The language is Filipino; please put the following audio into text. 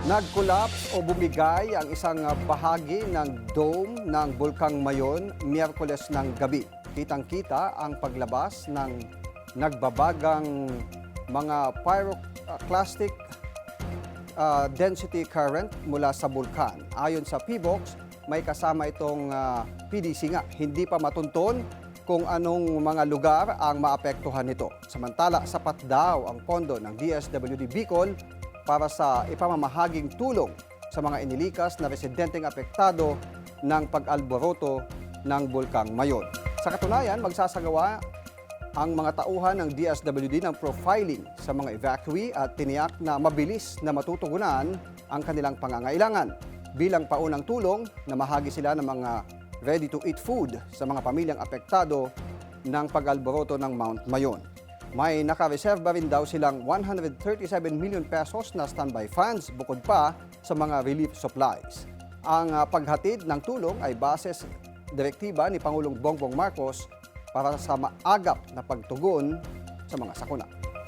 Nag-collapse o bumigay ang isang bahagi ng dome ng Bulkang Mayon Miyerkules ng gabi. Kitang-kita ang paglabas ng nagbabagang mga pyroclastic density current mula sa bulkan. Ayon sa PBOX, may kasama itong PDC nga. Hindi pa matunton kung anong mga lugar ang maapektuhan nito. Samantala, sapat daw ang pondo ng DSWD Bicol para sa ipamamahaging tulong sa mga inilikas na residenteng apektado ng pag-alboroto ng Bulkang Mayon. Sa katunayan, magsasagawa ang mga tauhan ng DSWD ng profiling sa mga evacuee at tiniyak na mabilis na matutugunan ang kanilang pangangailangan. Bilang paunang tulong, namahagi sila ng mga ready-to-eat food sa mga pamilyang apektado ng pag-alboroto ng Mount Mayon. May nakareserba rin daw silang 137 million pesos na standby funds bukod pa sa mga relief supplies. Ang paghatid ng tulong ay base sa direktiba ni Pangulong Bongbong Marcos para sa maagap na pagtugon sa mga sakuna.